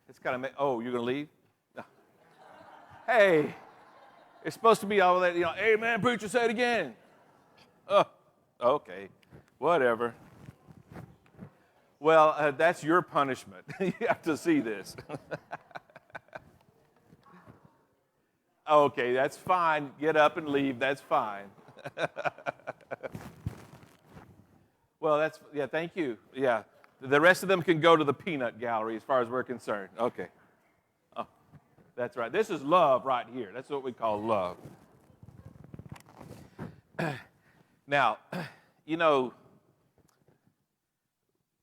It's kind of, oh, you're going to leave? No. Hey, it's supposed to be all that, amen, preacher, say it again. Oh, okay, whatever. Well, that's your punishment. You have to see this. Okay, that's fine. Get up and leave. That's fine. Well, thank you. Yeah, the rest of them can go to the peanut gallery as far as we're concerned. Okay. Oh, that's right. This is love right here. That's what we call love. Now,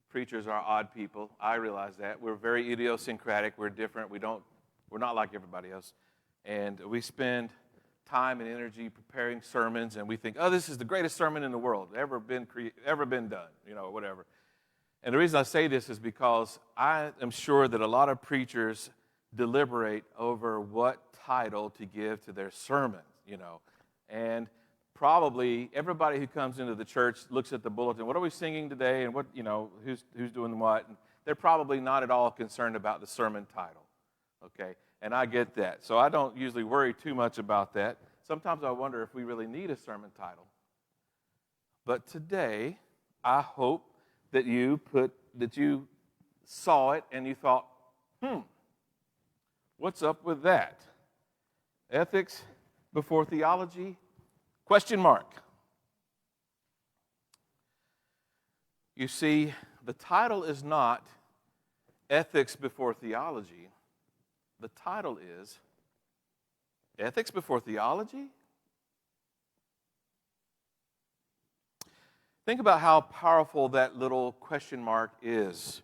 preachers are odd people. I realize that. We're very idiosyncratic. We're different. We're not like everybody else. And we spend time and energy preparing sermons, and we think, oh, this is the greatest sermon in the world ever been done, whatever. And the reason I say this is because I am sure that a lot of preachers deliberate over what title to give to their sermons, and probably everybody who comes into the church looks at the bulletin. What are we singing today? And what, who's doing what? And they're probably not at all concerned about the sermon title. Okay, and I get that. So I don't usually worry too much about that. Sometimes I wonder if we really need a sermon title. But today, I hope that you saw it and you thought, what's up with that? Ethics before theology? Question mark. You see, the title is not Ethics Before Theology. The title is Ethics Before Theology? Think about how powerful that little question mark is.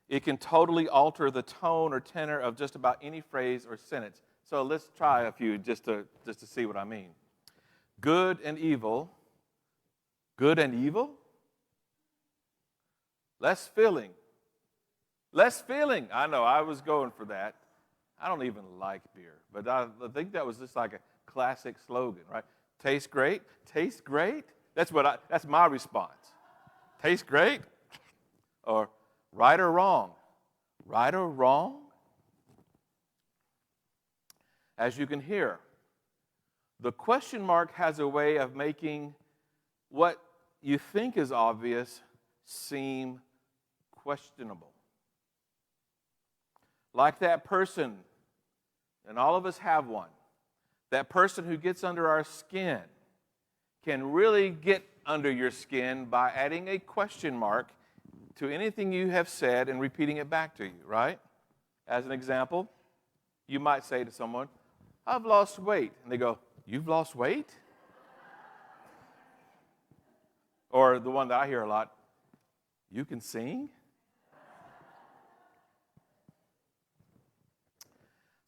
It can totally alter the tone or tenor of just about any phrase or sentence. So let's try a few just to see what I mean. Good and evil. Good and evil? Less filling. Less filling. I know, I was going for that. I don't even like beer, but I think that was just like a classic slogan, right? Tastes great? Tastes great? That's my response. Tastes great? Or right or wrong? Right or wrong? As you can hear, the question mark has a way of making what you think is obvious seem questionable. Like that person, and all of us have one, that person who gets under our skin can really get under your skin by adding a question mark to anything you have said and repeating it back to you, right? As an example, you might say to someone, I've lost weight. And they go, you've lost weight? Or the one that I hear a lot, you can sing?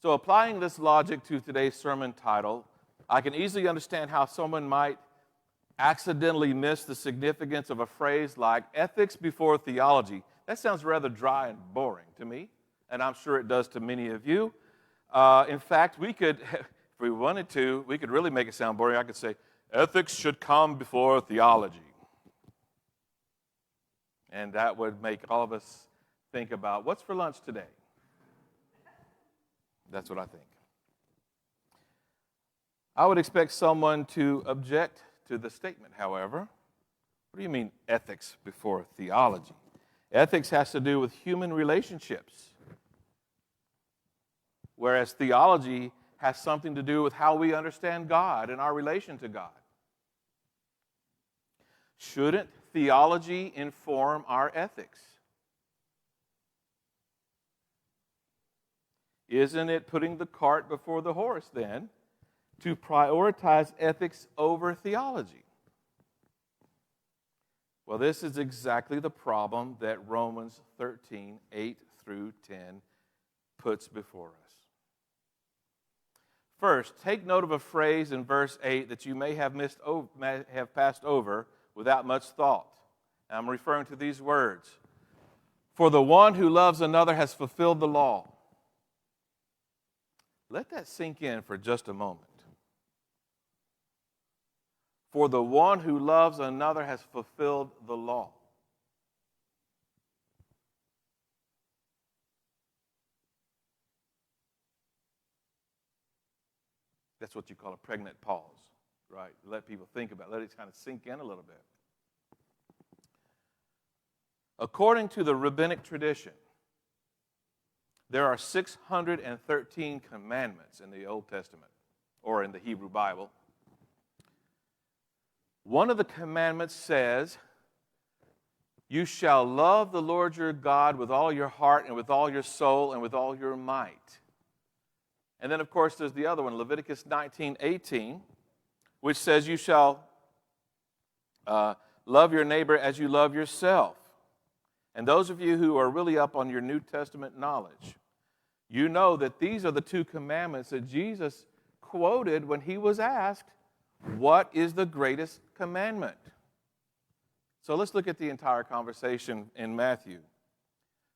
So applying this logic to today's sermon title, I can easily understand how someone might accidentally miss the significance of a phrase like ethics before theology. That sounds rather dry and boring to me, and I'm sure it does to many of you. In fact, we could, if we wanted to, we could really make it sound boring. I could say, ethics should come before theology. And that would make all of us think about, what's for lunch today? That's what I think. I would expect someone to object to the statement, however. What do you mean, ethics before theology? Ethics has to do with human relationships, whereas theology has something to do with how we understand God and our relation to God. Shouldn't theology inform our ethics? Isn't it putting the cart before the horse, then, to prioritize ethics over theology? Well, this is exactly the problem that Romans 13, 8 through 10 puts before us. First, take note of a phrase in verse 8 that you may have passed over without much thought. I'm referring to these words. For the one who loves another has fulfilled the law. Let that sink in for just a moment. For the one who loves another has fulfilled the law. That's what you call a pregnant pause, right? Let people think about it. Let it kind of sink in a little bit. According to the rabbinic tradition, there are 613 commandments in the Old Testament, or in the Hebrew Bible. One of the commandments says, you shall love the Lord your God with all your heart and with all your soul and with all your might. And then, of course, there's the other one, Leviticus 19:18, which says you shall love your neighbor as you love yourself. And those of you who are really up on your New Testament knowledge, you know that these are the two commandments that Jesus quoted when he was asked, what is the greatest commandment? So let's look at the entire conversation in Matthew.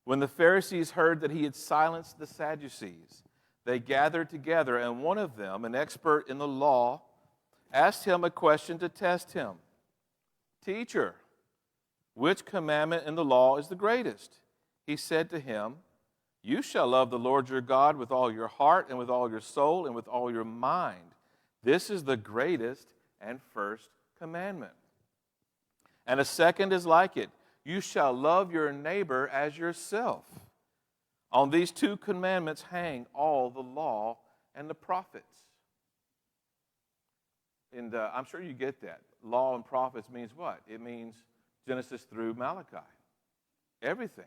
When the Pharisees heard that he had silenced the Sadducees, they gathered together, and one of them, an expert in the law, asked him a question to test him. Teacher, which commandment in the law is the greatest? He said to him, you shall love the Lord your God with all your heart and with all your soul and with all your mind. This is the greatest and first commandment. And a second is like it. You shall love your neighbor as yourself. On these two commandments hang all the law and the prophets. And I'm sure you get that. Law and prophets means what? It means Genesis through Malachi. Everything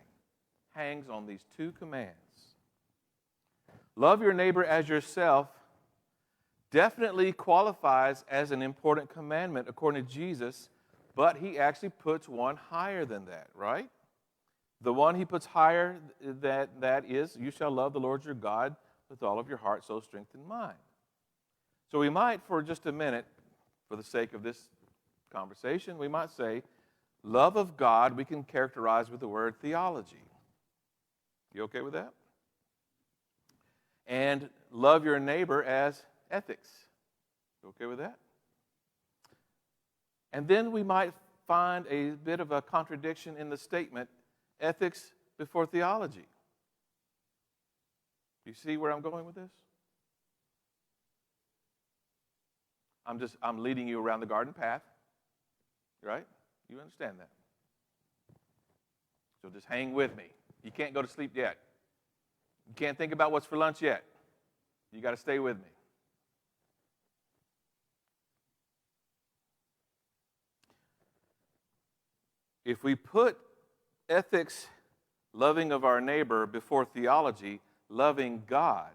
hangs on these two commands. Love your neighbor as yourself definitely qualifies as an important commandment according to Jesus, but he actually puts one higher than that, right? The one he puts higher that is, you shall love the Lord your God with all of your heart, soul, strength, and mind. So we might, for just a minute, for the sake of this conversation, we might say, love of God we can characterize with the word theology. You okay with that? And love your neighbor as ethics. You okay with that? And then we might find a bit of a contradiction in the statement, ethics before theology. You see where I'm going with this? I'm leading you around the garden path, right? You understand that? So just hang with me. You can't go to sleep yet. You can't think about what's for lunch yet. You got to stay with me. If we put ethics, loving of our neighbor, before theology, loving God,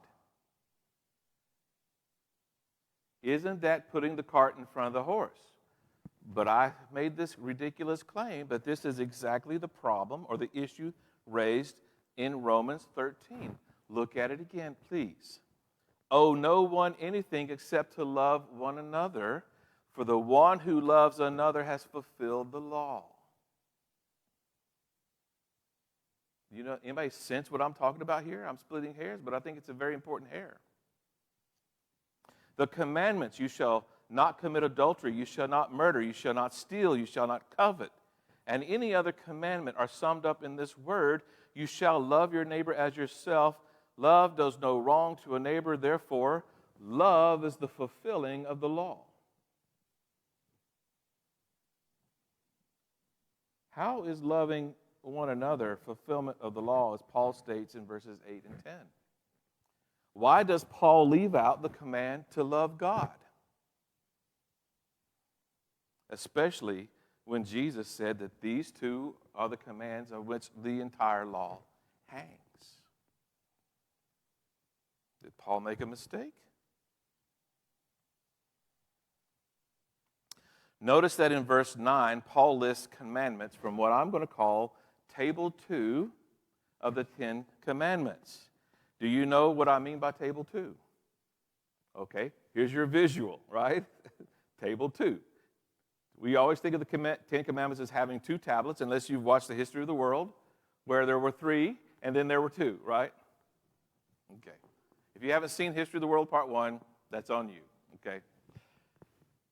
isn't that putting the cart in front of the horse? But I made this ridiculous claim, but this is exactly the problem or the issue raised in Romans 13. Look at it again, please. Owe no one anything except to love one another, for the one who loves another has fulfilled the law. You know, anybody sense what I'm talking about here? I'm splitting hairs, but I think it's a very important hair. The commandments, you shall not commit adultery, you shall not murder, you shall not steal, you shall not covet, and any other commandment are summed up in this word, you shall love your neighbor as yourself. Love does no wrong to a neighbor, therefore, love is the fulfilling of the law. How is loving one another fulfillment of the law, as Paul states in verses 8 and 10? Why does Paul leave out the command to love God? Especially when Jesus said that these two are the commands on which the entire law hangs. Did Paul make a mistake? Notice that in verse 9, Paul lists commandments from what I'm going to call Table 2 of the 10 Commandments. Do you know what I mean by Table 2? Okay, here's your visual, right? Table 2. We always think of the 10 Commandments as having 2 tablets, unless you've watched the history of the world, where there were 3, and then there were 2, right? Okay. If you haven't seen History of the World Part 1, that's on you, okay?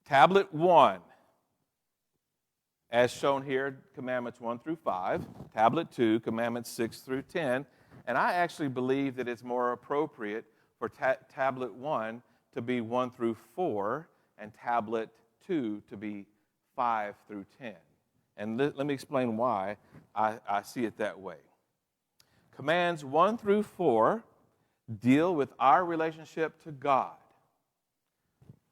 Tablet 1, as shown here, Commandments 1 through 5. Tablet 2, Commandments 6 through 10. And I actually believe that it's more appropriate for Tablet 1 to be 1 through 4 and tablet 2 to be 5 through 10. And let me explain why I see it that way. Commands 1 through 4 deal with our relationship to God.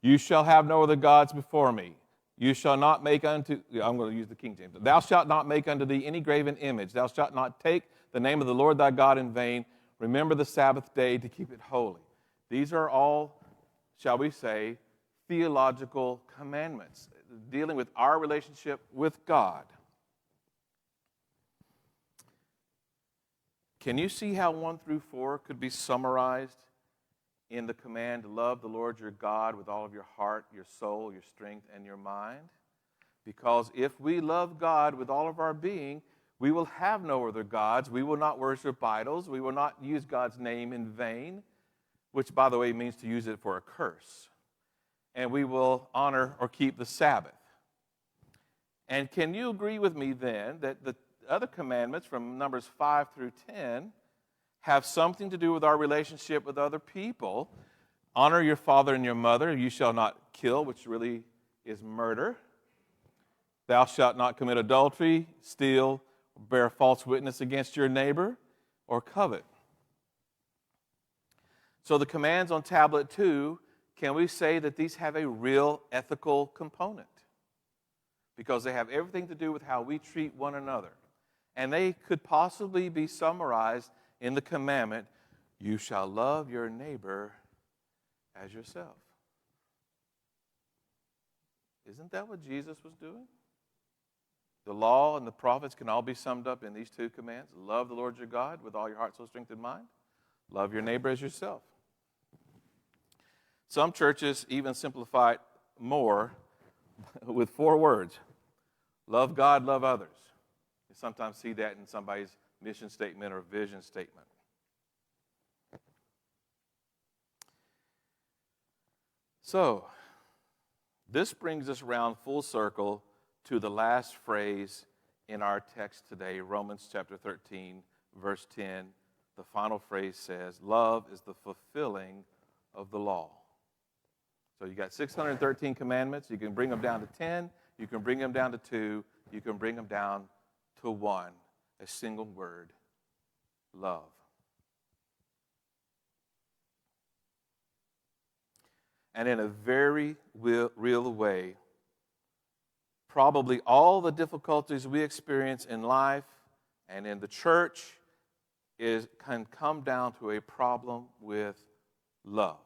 You shall have no other gods before me. You shall not make unto, I'm going to use the King James. Thou shalt not make unto thee any graven image. Thou shalt not take the name of the Lord thy God in vain. Remember the Sabbath day to keep it holy. These are all, shall we say, theological commandments dealing with our relationship with God. Can you see how 1 through 4 could be summarized in the command to love the Lord your God with all of your heart, your soul, your strength, and your mind? Because if we love God with all of our being, we will have no other gods. We will not worship idols. We will not use God's name in vain, which, by the way, means to use it for a curse. And we will honor or keep the Sabbath. And can you agree with me then that the other commandments from Numbers 5 through 10 have something to do with our relationship with other people? Honor your father and your mother. You shall not kill, which really is murder. Thou shalt not commit adultery, steal, bear false witness against your neighbor, or covet. So the commands on tablet 2, can we say that these have a real ethical component? Because they have everything to do with how we treat one another. And they could possibly be summarized in the commandment, you shall love your neighbor as yourself. Isn't that what Jesus was doing? The law and the prophets can all be summed up in these two commands. Love the Lord your God with all your heart, soul, strength, and mind. Love your neighbor as yourself. Some churches even simplify it more with 4 words. Love God, love others. You sometimes see that in somebody's mission statement or vision statement. So, this brings us around full circle to the last phrase in our text today, Romans chapter 13, verse 10. The final phrase says, love is the fulfilling of the law. So you got 613 commandments. You can bring them down to 10. You can bring them down to 2. You can bring them down to 1. A single word, love. And in a very real way, probably all the difficulties we experience in life and in the church can come down to a problem with love.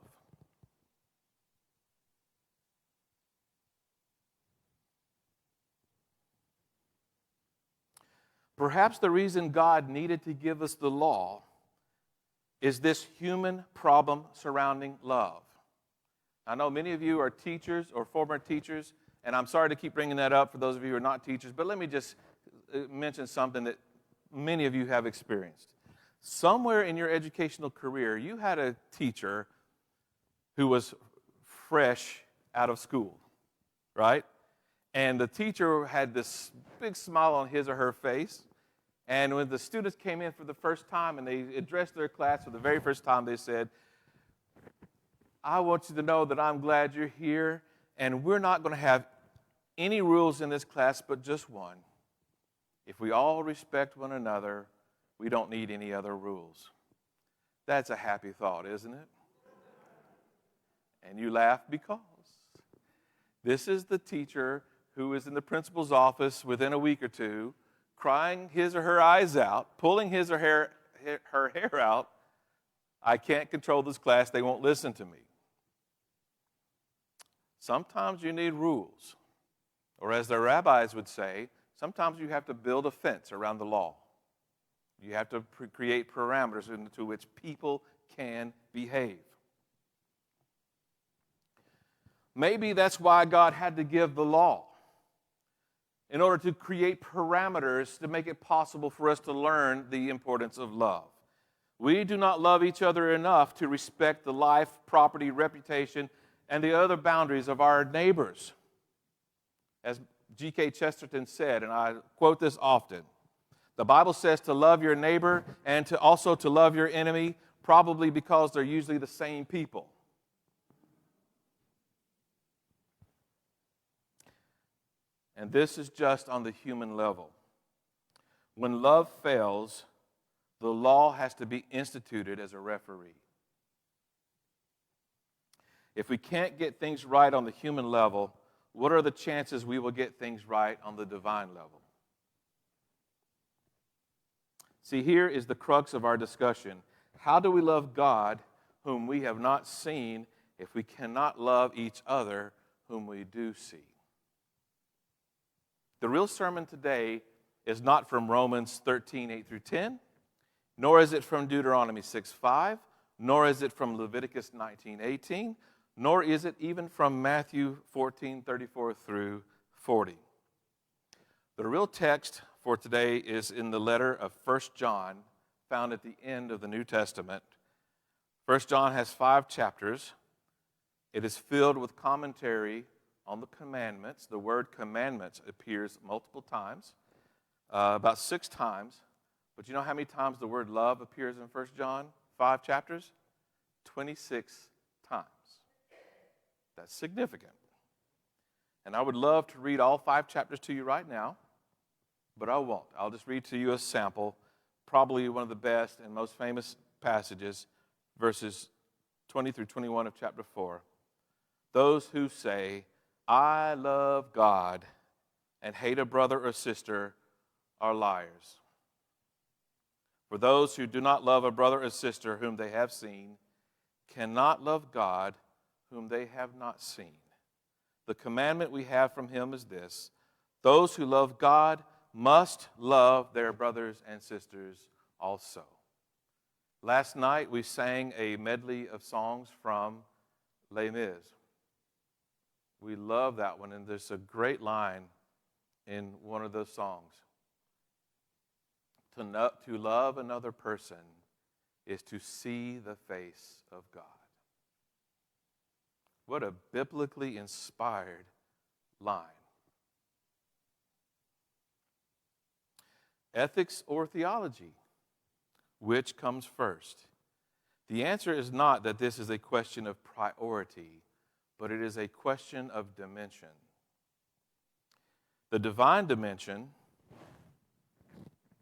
Perhaps the reason God needed to give us the law is this human problem surrounding love. I know many of you are teachers or former teachers, and I'm sorry to keep bringing that up for those of you who are not teachers, but let me just mention something that many of you have experienced. Somewhere in your educational career, you had a teacher who was fresh out of school, right? And the teacher had this big smile on his or her face. And when the students came in for the first time and they addressed their class for the very first time, they said, I want you to know that I'm glad you're here, and we're not going to have any rules in this class but just one. If we all respect one another, we don't need any other rules. That's a happy thought, isn't it? And you laugh because this is the teacher who is in the principal's office within a week or two, crying his or her eyes out, pulling his or her hair out. I can't control this class. They won't listen to me. Sometimes you need rules. Or as the rabbis would say, sometimes you have to build a fence around the law. You have to create parameters into which people can behave. Maybe that's why God had to give the law, in order to create parameters to make it possible for us to learn the importance of love. We do not love each other enough to respect the life, property, reputation, and the other boundaries of our neighbors. As G.K. Chesterton said, and I quote this often, the Bible says to love your neighbor and to also to love your enemy, probably because they're usually the same people. And this is just on the human level. When love fails, the law has to be instituted as a referee. If we can't get things right on the human level, what are the chances we will get things right on the divine level? See, here is the crux of our discussion. How do we love God, whom we have not seen, if we cannot love each other, whom we do see? The real sermon today is not from Romans 13, 8 through 10, nor is it from Deuteronomy 6, 5, nor is it from Leviticus 19, 18, nor is it even from Matthew 14, 34 through 40. The real text for today is in the letter of 1 John, found at the end of the New Testament. 1 John has 5 chapters. It is filled with commentary on the commandments. The word commandments appears multiple times, about 6 times. But you know how many times the word love appears in 1 John? 5 chapters? 26 times. That's significant. And I would love to read all 5 chapters to you right now, but I won't. I'll just read to you a sample, probably one of the best and most famous passages, verses 20 through 21 of chapter 4. Those who say, I love God, and hate a brother or sister are liars. For those who do not love a brother or sister whom they have seen cannot love God whom they have not seen. The commandment we have from him is this: those who love God must love their brothers and sisters also. Last night we sang a medley of songs from Les Mis. We love that one, and there's a great line in one of those songs. To love another person is to see the face of God. What a biblically inspired line. Ethics or theology? Which comes first? The answer is not that this is a question of priority, but it is a question of dimension. The divine dimension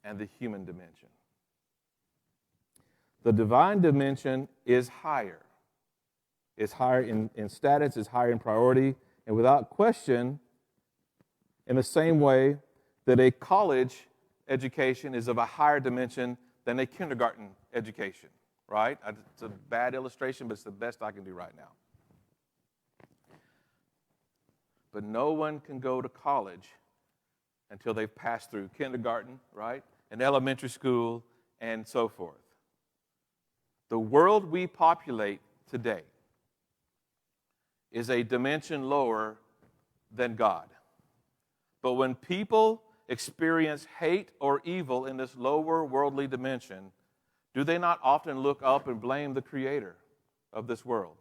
and the human dimension. The divine dimension is higher. It's higher in status, it's higher in priority, and without question, in the same way that a college education is of a higher dimension than a kindergarten education, right? It's a bad illustration, but it's the best I can do right now. But no one can go to college until they've passed through kindergarten, right, and elementary school, and so forth. The world we populate today is a dimension lower than God. But when people experience hate or evil in this lower worldly dimension, do they not often look up and blame the creator of this world?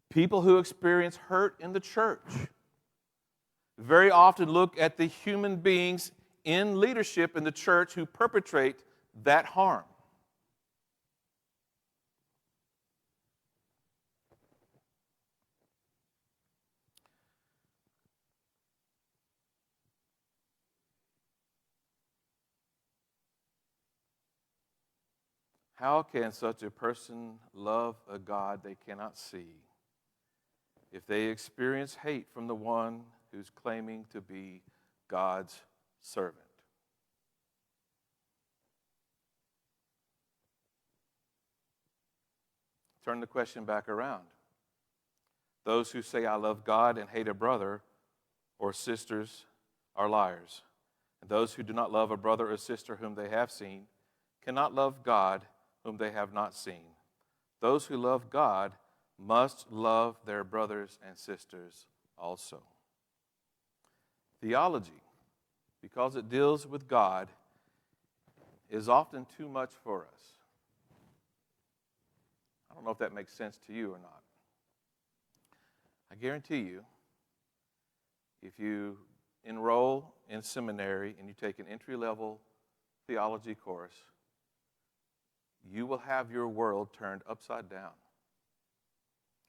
People who experience hurt in the church very often look at the human beings in leadership in the church who perpetrate that harm. How can such a person love a God they cannot see if they experience hate from the one who's claiming to be God's servant? Turn the question back around. Those who say, I love God and hate a brother or sisters are liars. And those who do not love a brother or sister whom they have seen cannot love God whom they have not seen. Those who love God must love their brothers and sisters also. Theology, because it deals with God, is often too much for us. I don't know if that makes sense to you or not. I guarantee you, if you enroll in seminary and you take an entry-level theology course, you will have your world turned upside down.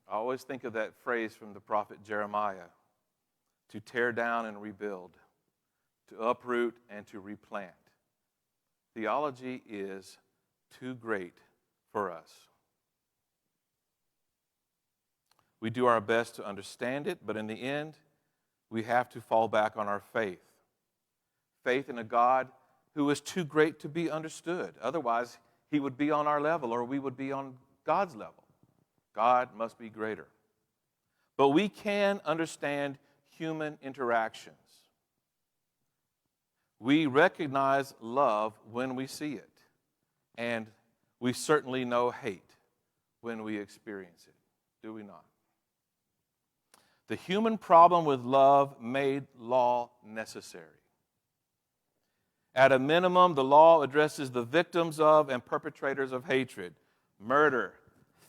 I always think of that phrase from the prophet Jeremiah to tear down and rebuild, to uproot and to replant. Theology is too great for us. We do our best to understand it, but in the end, we have to fall back on our faith. Faith in a God who is too great to be understood. Otherwise, he would be on our level or we would be on God's level. God must be greater. But we can understand human interactions. We recognize love when we see it, and we certainly know hate when we experience it, do we not? The human problem with love made law necessary. At a minimum, the law addresses the victims of and perpetrators of hatred, murder,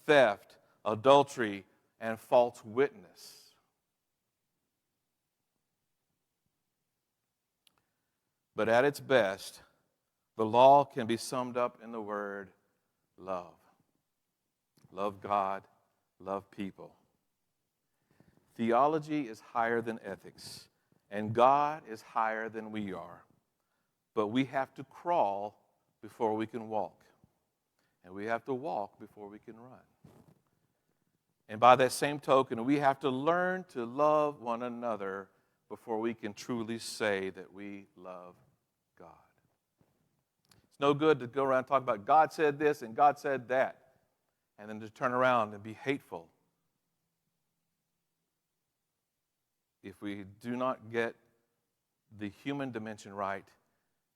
theft, adultery, and false witness. But at its best, the law can be summed up in the word love. Love God, love people. Theology is higher than ethics, and God is higher than we are. But we have to crawl before we can walk, and we have to walk before we can run. And by that same token, we have to learn to love one another before we can truly say that we love God. It's no good to go around and talk about God said this and God said that, and then to turn around and be hateful. If we do not get the human dimension right,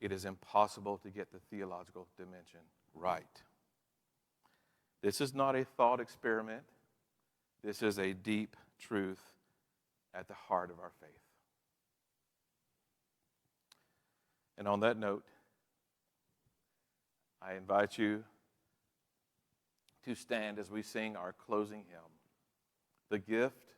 it is impossible to get the theological dimension right. This is not a thought experiment. This is a deep truth at the heart of our faith. And on that note, I invite you to stand as we sing our closing hymn, "The Gift